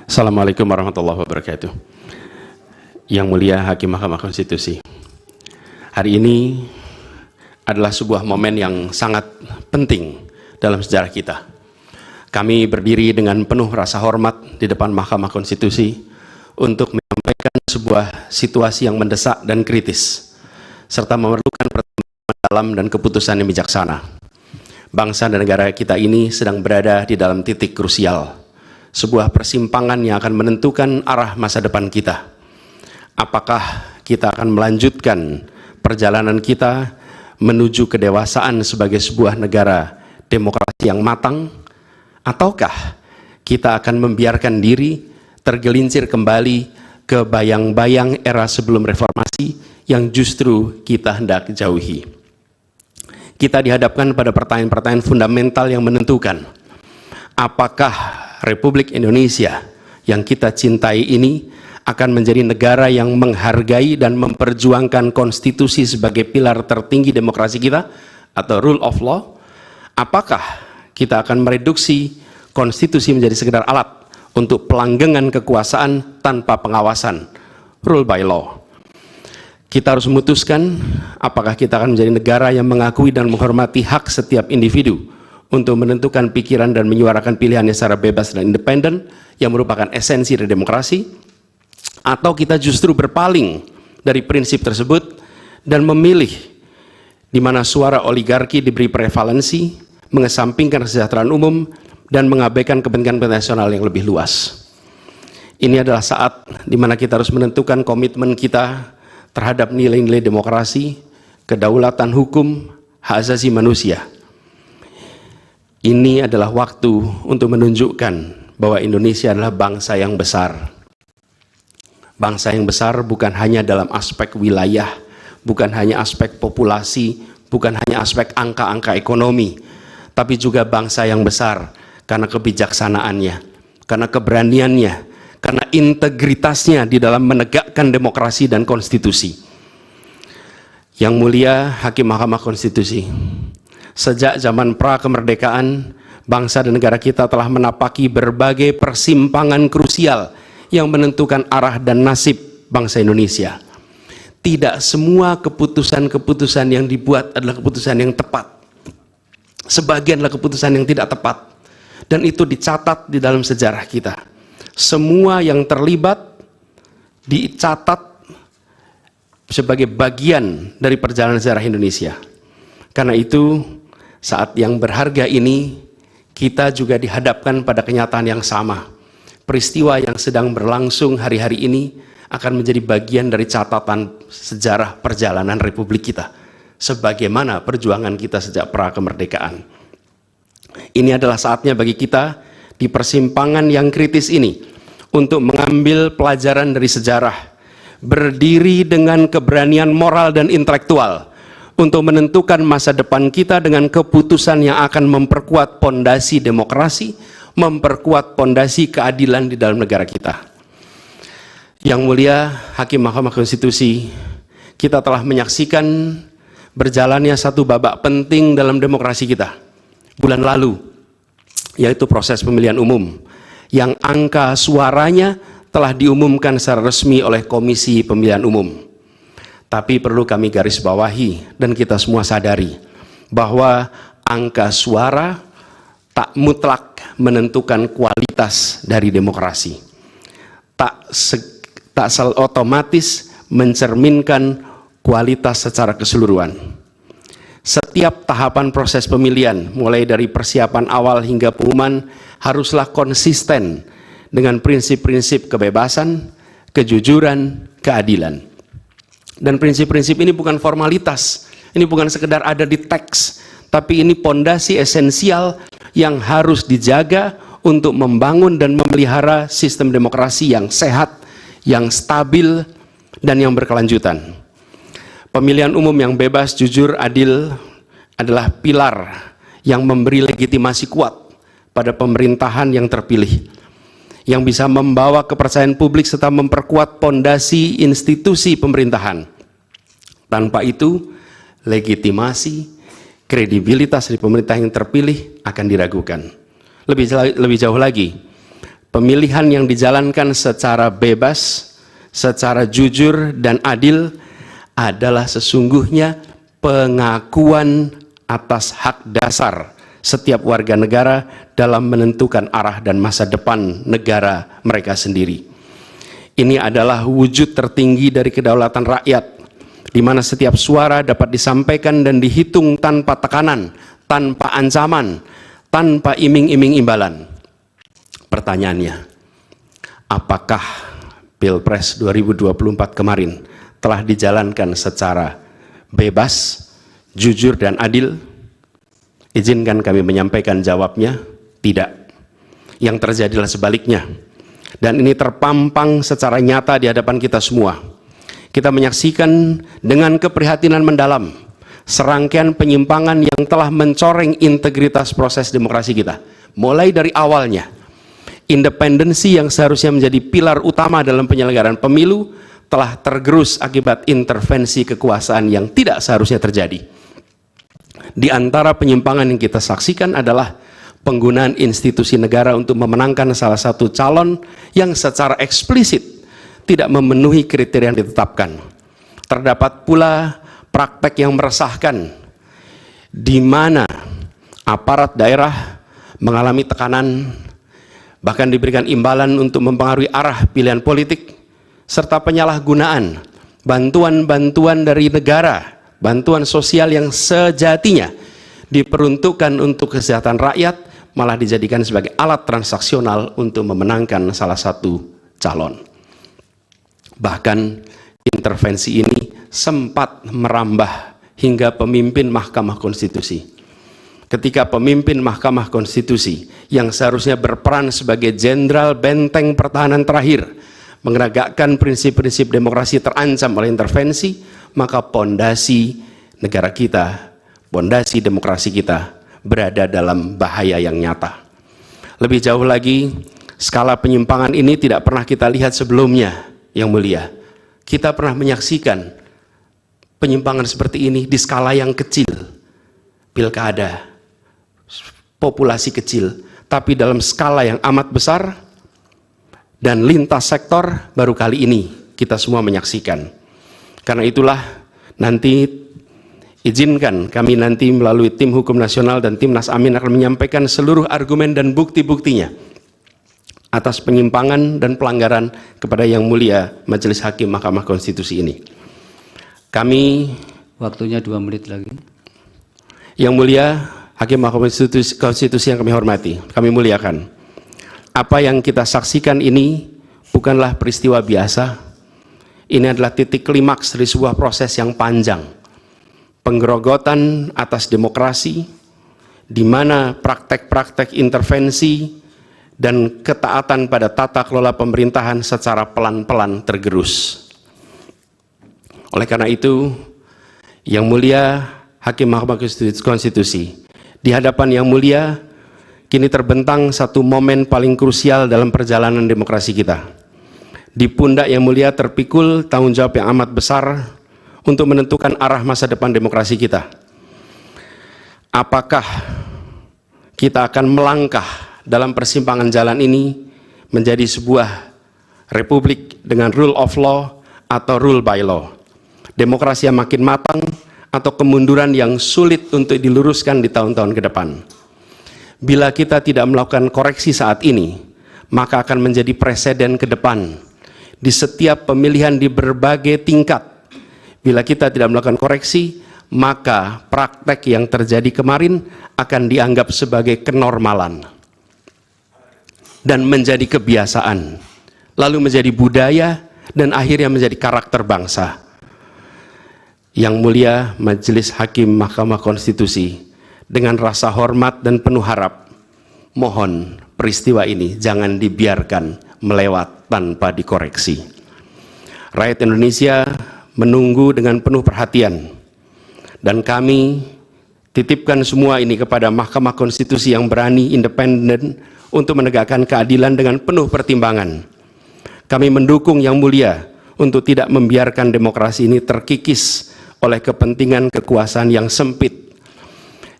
Assalamualaikum warahmatullahi wabarakatuh. Yang mulia Hakim Mahkamah Konstitusi, hari ini adalah sebuah momen yang sangat penting dalam sejarah kita. Kami berdiri dengan penuh rasa hormat di depan Mahkamah Konstitusi untuk menyampaikan sebuah situasi yang mendesak dan kritis, serta memerlukan pertimbangan dalam dan keputusan yang bijaksana. Bangsa dan negara kita ini sedang berada di dalam titik krusial, sebuah persimpangan yang akan menentukan arah masa depan kita. Apakah kita akan melanjutkan perjalanan kita menuju kedewasaan sebagai sebuah negara demokrasi yang matang, ataukah kita akan membiarkan diri tergelincir kembali ke bayang-bayang era sebelum reformasi yang justru kita hendak jauhi. Kita dihadapkan pada pertanyaan-pertanyaan fundamental yang menentukan, apakah Republik Indonesia yang kita cintai ini akan menjadi negara yang menghargai dan memperjuangkan konstitusi sebagai pilar tertinggi demokrasi kita atau rule of law? Apakah kita akan mereduksi konstitusi menjadi sekedar alat untuk pelanggengan kekuasaan tanpa pengawasan, rule by law? Kita harus memutuskan apakah kita akan menjadi negara yang mengakui dan menghormati hak setiap individu untuk menentukan pikiran dan menyuarakan pilihannya secara bebas dan independen yang merupakan esensi dari demokrasi, atau kita justru berpaling dari prinsip tersebut dan memilih di mana suara oligarki diberi prevalensi, mengesampingkan kesejahteraan umum dan mengabaikan kepentingan nasional yang lebih luas. Ini adalah saat di mana kita harus menentukan komitmen kita terhadap nilai-nilai demokrasi, kedaulatan hukum, hak asasi manusia. Ini adalah waktu untuk menunjukkan bahwa Indonesia adalah bangsa yang besar. Bangsa yang besar bukan hanya dalam aspek wilayah, bukan hanya aspek populasi, bukan hanya aspek angka-angka ekonomi, tapi juga bangsa yang besar karena kebijaksanaannya, karena keberaniannya, karena integritasnya di dalam menegakkan demokrasi dan konstitusi. Yang mulia Hakim Mahkamah Konstitusi, sejak zaman pra-kemerdekaan, bangsa dan negara kita telah menapaki berbagai persimpangan krusial yang menentukan arah dan nasib bangsa Indonesia. Tidak semua keputusan-keputusan yang dibuat adalah keputusan yang tepat. Sebagian adalah keputusan yang tidak tepat. Dan itu dicatat di dalam sejarah kita. Semua yang terlibat dicatat sebagai bagian dari perjalanan sejarah Indonesia. Karena itu, saat yang berharga ini, kita juga dihadapkan pada kenyataan yang sama. Peristiwa yang sedang berlangsung hari-hari ini akan menjadi bagian dari catatan sejarah perjalanan Republik kita, sebagaimana perjuangan kita sejak pra-kemerdekaan. Ini adalah saatnya bagi kita di persimpangan yang kritis ini untuk mengambil pelajaran dari sejarah, berdiri dengan keberanian moral dan intelektual untuk menentukan masa depan kita dengan keputusan yang akan memperkuat pondasi demokrasi, memperkuat pondasi keadilan di dalam negara kita. Yang mulia Hakim Mahkamah Konstitusi, kita telah menyaksikan berjalannya satu babak penting dalam demokrasi kita bulan lalu, yaitu proses pemilihan umum yang angka suaranya telah diumumkan secara resmi oleh Komisi Pemilihan Umum. Tapi perlu kami garis bawahi dan kita semua sadari bahwa angka suara tak mutlak menentukan kualitas dari demokrasi. Tak otomatis mencerminkan kualitas secara keseluruhan. Setiap tahapan proses pemilihan, mulai dari persiapan awal hingga pengumuman, haruslah konsisten dengan prinsip-prinsip kebebasan, kejujuran, keadilan. Dan prinsip-prinsip ini bukan formalitas, ini bukan sekedar ada di teks, tapi ini pondasi esensial yang harus dijaga untuk membangun dan memelihara sistem demokrasi yang sehat, yang stabil, dan yang berkelanjutan. Pemilihan umum yang bebas, jujur, adil adalah pilar yang memberi legitimasi kuat pada pemerintahan yang terpilih, yang bisa membawa kepercayaan publik serta memperkuat pondasi institusi pemerintahan. Tanpa itu, legitimasi, kredibilitas dari pemerintah yang terpilih akan diragukan. Lebih jauh lagi, pemilihan yang dijalankan secara bebas, secara jujur dan adil adalah sesungguhnya pengakuan atas hak dasar setiap warga negara dalam menentukan arah dan masa depan negara mereka sendiri. Ini adalah wujud tertinggi dari kedaulatan rakyat, di mana setiap suara dapat disampaikan dan dihitung tanpa tekanan, tanpa ancaman, tanpa iming-iming imbalan. Pertanyaannya, apakah Pilpres 2024 kemarin telah dijalankan secara bebas, jujur, dan adil? Izinkan kami menyampaikan jawabnya, tidak. Yang terjadilah sebaliknya. Dan ini terpampang secara nyata di hadapan kita semua. Kita menyaksikan dengan keprihatinan mendalam serangkaian penyimpangan yang telah mencoreng integritas proses demokrasi kita. Mulai dari awalnya, independensi yang seharusnya menjadi pilar utama dalam penyelenggaraan pemilu telah tergerus akibat intervensi kekuasaan yang tidak seharusnya terjadi. Di antara penyimpangan yang kita saksikan adalah penggunaan institusi negara untuk memenangkan salah satu calon yang secara eksplisit tidak memenuhi kriteria yang ditetapkan. Terdapat pula praktek yang meresahkan, di mana aparat daerah mengalami tekanan, bahkan diberikan imbalan untuk mempengaruhi arah pilihan politik, serta penyalahgunaan bantuan-bantuan dari negara, bantuan sosial yang sejatinya diperuntukkan untuk kesejahteraan rakyat, malah dijadikan sebagai alat transaksional untuk memenangkan salah satu calon. Bahkan intervensi ini sempat merambah hingga pemimpin Mahkamah Konstitusi. Ketika pemimpin Mahkamah Konstitusi yang seharusnya berperan sebagai jenderal benteng pertahanan terakhir menegakkan prinsip-prinsip demokrasi terancam oleh intervensi, maka pondasi negara kita, pondasi demokrasi kita berada dalam bahaya yang nyata. Lebih jauh lagi, skala penyimpangan ini tidak pernah kita lihat sebelumnya, Yang Mulia. Kita pernah menyaksikan penyimpangan seperti ini di skala yang kecil, pilkada, populasi kecil, tapi dalam skala yang amat besar dan lintas sektor baru kali ini kita semua menyaksikan. Karena itulah nanti izinkan kami nanti melalui tim hukum nasional dan Timnas Amin akan menyampaikan seluruh argumen dan bukti-buktinya atas penyimpangan dan pelanggaran kepada Yang Mulia Majelis Hakim Mahkamah Konstitusi ini. Kami, waktunya 2 menit lagi. Yang Mulia Hakim Mahkamah Konstitusi yang kami hormati, kami muliakan. Apa yang kita saksikan ini bukanlah peristiwa biasa. Ini adalah titik klimaks dari sebuah proses yang panjang. Penggerogotan atas demokrasi, di mana praktek-praktek intervensi dan ketaatan pada tata kelola pemerintahan secara pelan-pelan tergerus. Oleh karena itu, Yang Mulia Hakim Mahkamah Konstitusi, di hadapan Yang Mulia, kini terbentang satu momen paling krusial dalam perjalanan demokrasi kita. Di pundak Yang Mulia terpikul tanggung jawab yang amat besar untuk menentukan arah masa depan demokrasi kita. Apakah kita akan melangkah dalam persimpangan jalan ini menjadi sebuah republik dengan rule of law atau rule by law? Demokrasi yang makin matang atau kemunduran yang sulit untuk diluruskan di tahun-tahun ke depan? Bila kita tidak melakukan koreksi saat ini, maka akan menjadi presiden ke depan di setiap pemilihan di berbagai tingkat. Bila kita tidak melakukan koreksi, maka praktek yang terjadi kemarin akan dianggap sebagai kenormalan dan menjadi kebiasaan, lalu menjadi budaya, dan akhirnya menjadi karakter bangsa. Yang Mulia Majelis Hakim Mahkamah Konstitusi, dengan rasa hormat dan penuh harap, mohon peristiwa ini jangan dibiarkan melewat tanpa dikoreksi. Rakyat Indonesia menunggu dengan penuh perhatian, dan kami titipkan semua ini kepada Mahkamah Konstitusi yang berani, independen, untuk menegakkan keadilan dengan penuh pertimbangan. Kami mendukung Yang Mulia untuk tidak membiarkan demokrasi ini terkikis oleh kepentingan kekuasaan yang sempit,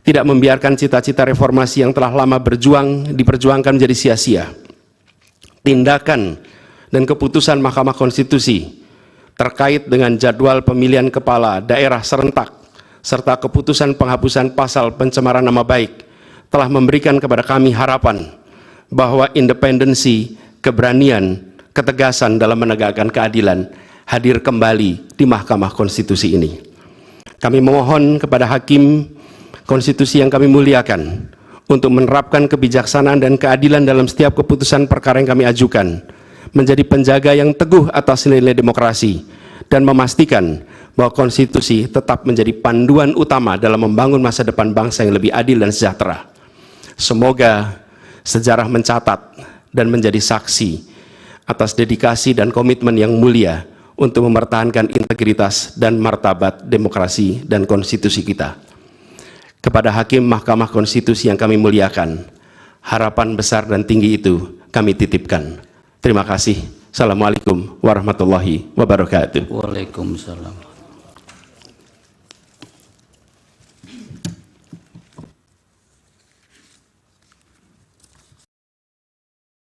tidak membiarkan cita-cita reformasi yang telah lama diperjuangkan menjadi sia-sia. tindakan dan keputusan Mahkamah Konstitusi terkait dengan jadwal pemilihan kepala daerah serentak serta keputusan penghapusan pasal pencemaran nama baik telah memberikan kepada kami harapan bahwa independensi, keberanian, ketegasan dalam menegakkan keadilan hadir kembali di Mahkamah Konstitusi ini. Kami memohon kepada Hakim Konstitusi yang kami muliakan untuk menerapkan kebijaksanaan dan keadilan dalam setiap keputusan perkara yang kami ajukan, menjadi penjaga yang teguh atas nilai demokrasi, dan memastikan bahwa konstitusi tetap menjadi panduan utama dalam membangun masa depan bangsa yang lebih adil dan sejahtera. Semoga sejarah mencatat dan menjadi saksi atas dedikasi dan komitmen yang mulia untuk mempertahankan integritas dan martabat demokrasi dan konstitusi kita. Kepada Hakim Mahkamah Konstitusi yang kami muliakan, harapan besar dan tinggi itu kami titipkan. Terima kasih. Assalamualaikum warahmatullahi wabarakatuh. Waalaikumsalam.